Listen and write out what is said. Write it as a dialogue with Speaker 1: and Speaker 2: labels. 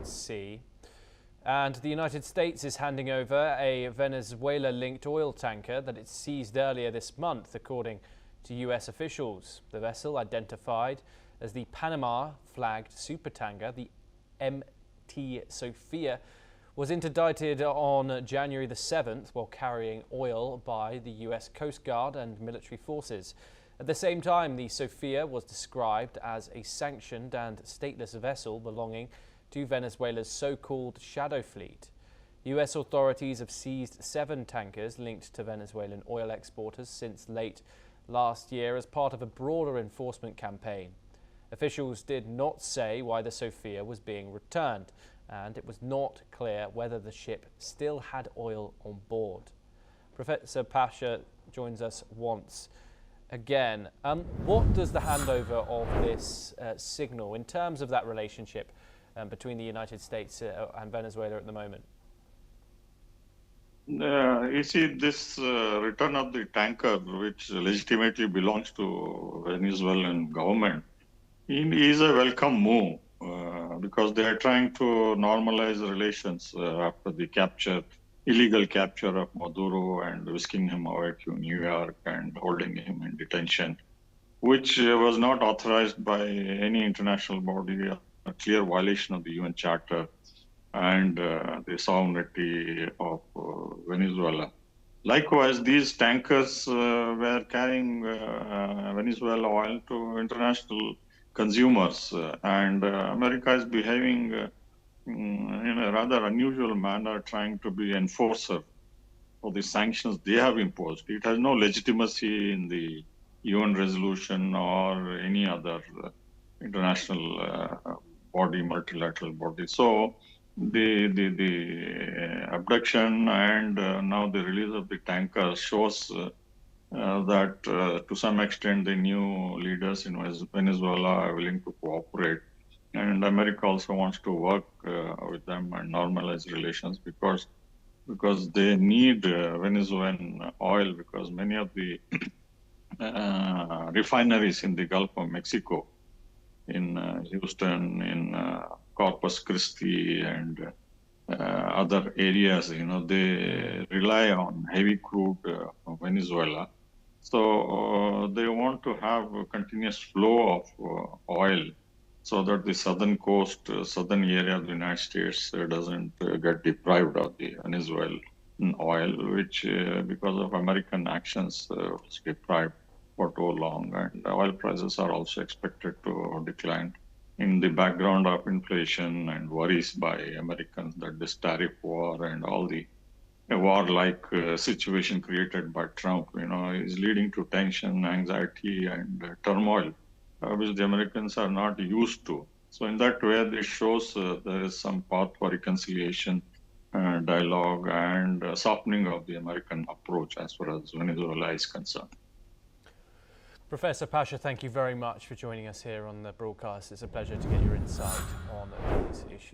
Speaker 1: Mediterranean Sea. And the United States is handing over a Venezuela-linked oil tanker that it seized earlier this month, according to US officials. The vessel, identified as the Panama-flagged supertanker, the MT Sophia, was interdicted on January the 7th while carrying oil by the US Coast Guard and military forces. At the same time, the Sophia was described as a sanctioned and stateless vessel belonging to Venezuela's so-called shadow fleet. US authorities have seized 7 tankers linked to Venezuelan oil exporters since late last year as part of a broader enforcement campaign. Officials did not say why the Sophia was being returned, and it was not clear whether the ship still had oil on board. Professor Pasha joins us once again. What does the handover of this signal in terms of that relationship between the United States and Venezuela at the moment?
Speaker 2: You see, this return of the tanker, which legitimately belongs to Venezuelan government, is a welcome move because they are trying to normalize relations after the illegal capture of Maduro and whisking him away to New York and holding him in detention, which was not authorized by any international body, a clear violation of the UN Charter and the sovereignty of Venezuela. Likewise, these tankers were carrying Venezuela oil to international consumers, and America is behaving in a rather unusual manner, trying to be enforcer of the sanctions they have imposed. It has no legitimacy in the UN resolution or any other international body, multilateral body. So the abduction and now the release of the tanker shows that to some extent the new leaders in Venezuela are willing to cooperate, and America also wants to work with them and normalize relations because they need Venezuelan oil, because many of the refineries in the Gulf of Mexico, in Houston, in Corpus Christi and other areas, they rely on heavy crude from Venezuela. So they want to have a continuous flow of oil so that the southern coast, southern area of the United States doesn't get deprived of the Venezuelan oil, which because of American actions was deprived for too long. And oil prices are also expected to decline in the background of inflation and worries by Americans that this tariff war and all the war-like situation created by Trump, is leading to tension, anxiety, and turmoil, which the Americans are not used to. So in that way, this shows there is some path for reconciliation, dialogue, and softening of the American approach as far as Venezuela is concerned.
Speaker 1: Professor Pasha, thank you very much for joining us here on the broadcast. It's a pleasure to get your insight on these issues.